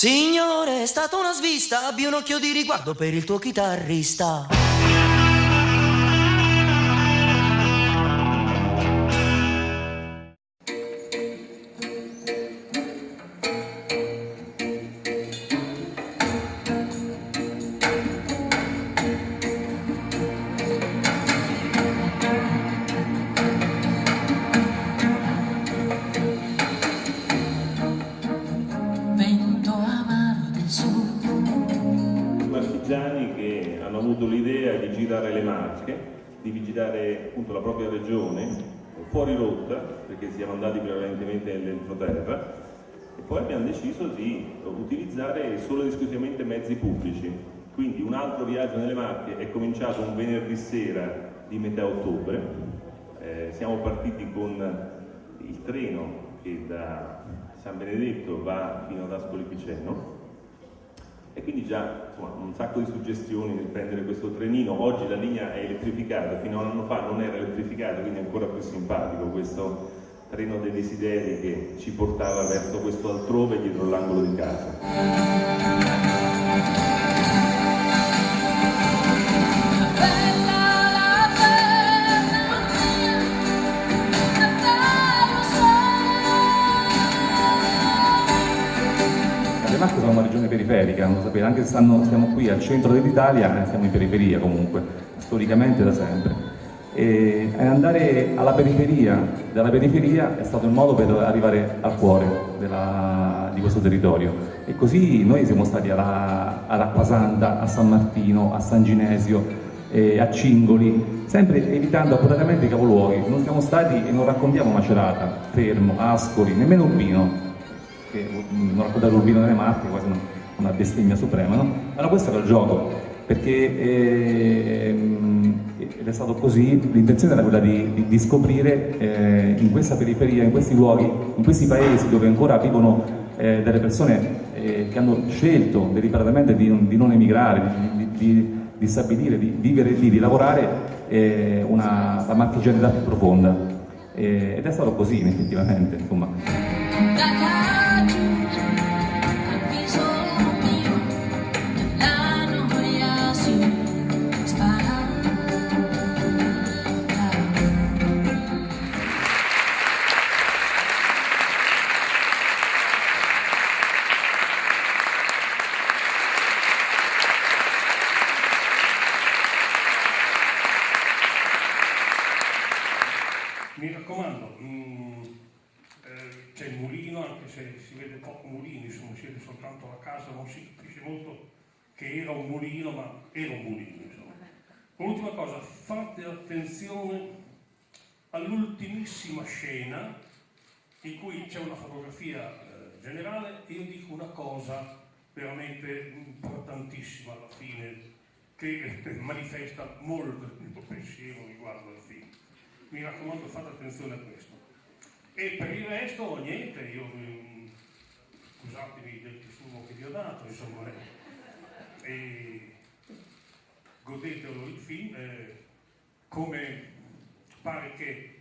Signore, è stata una svista, abbi un occhio di riguardo per il tuo chitarrista. Che hanno avuto l'idea di girare le Marche, di visitare appunto la propria regione, fuori rotta, perché siamo andati prevalentemente nell'entroterra, e poi abbiamo deciso di utilizzare solo ed esclusivamente mezzi pubblici. Quindi un altro viaggio nelle Marche è cominciato un venerdì sera di metà ottobre. Siamo partiti con il treno che da San Benedetto va fino ad Ascoli Piceno, e quindi già insomma, un sacco di suggestioni nel prendere questo trenino. Oggi la linea è elettrificata, fino a un anno fa non era elettrificata, quindi è ancora più simpatico questo treno dei desideri che ci portava verso questo altrove dietro l'angolo di casa. Le Marche sono una regione periferica, non lo sapete, anche se stiamo qui al centro dell'Italia, siamo in periferia comunque, storicamente da sempre. E andare alla periferia, dalla periferia è stato il modo per arrivare al cuore di questo territorio. E così noi siamo stati ad Acquasanta, a San Martino, a San Ginesio, a Cingoli, sempre evitando accuratamente i capoluoghi. Non siamo stati e non raccontiamo Macerata, Fermo, Ascoli, nemmeno Urbino, che non raccontare Urbino nelle Marche è quasi una bestemmia suprema, no? Allora questo era il gioco, perché ed è stato così, l'intenzione era quella di scoprire in questa periferia, in questi luoghi, in questi paesi dove ancora vivono delle persone che hanno scelto deliberatamente di non emigrare, di stabilire, di vivere lì, di lavorare la marchigianità più profonda. Ed è stato così effettivamente, insomma. Mi raccomando, c'è il mulino, anche se si vede poco mulino, insomma si vede soltanto la casa, non si capisce molto che era un mulino, ma era un mulino, insomma. Ultima cosa, fate attenzione all'ultimissima scena in cui c'è una fotografia generale e io dico una cosa veramente importantissima alla fine che manifesta molto il mio pensiero riguardo al film. Mi raccomando, fate attenzione a questo. E per il resto, niente, io scusatemi del fumo che vi ho dato, insomma, e godetelo il film, come pare che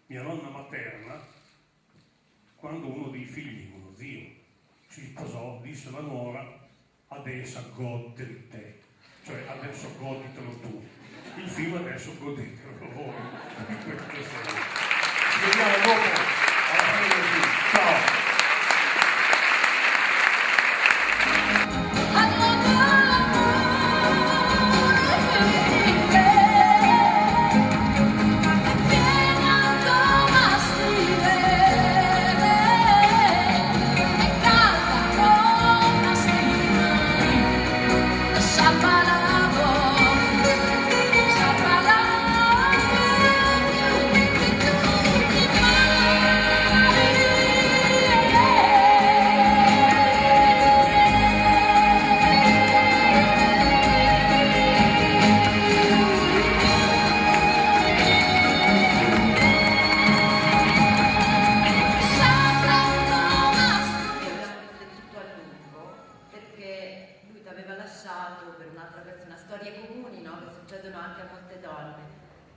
mia nonna materna, quando uno dei figli, uno zio, si sposò, disse alla nuora: adesso goditi te, cioè adesso goditelo tu. Il film adesso godetelo voi. Ci vediamo dopo alla fine del film. Ciao!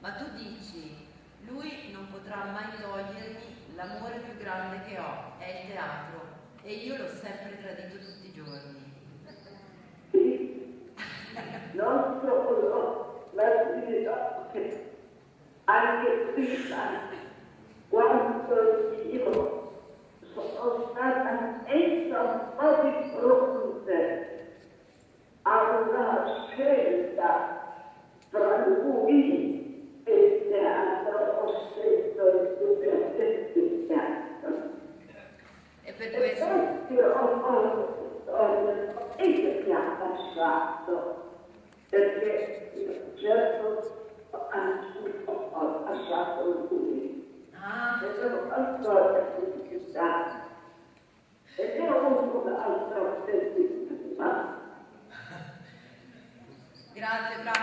Ma tu dici, lui non potrà mai togliermi l'amore più grande che ho, è il teatro. e io l'ho sempre tradito tutti i giorni. Sì, non solo, ma anche prima, quando io sono stata messa un po' di fronte a una scelta tra lui e il teatro, ho scelto il suo teatro. E per questo... E che mi ha lasciato, perché certo ho lasciato lui. E sono ancora felicità. E ne ho avuto un'altra felicità. Grazie, bravo.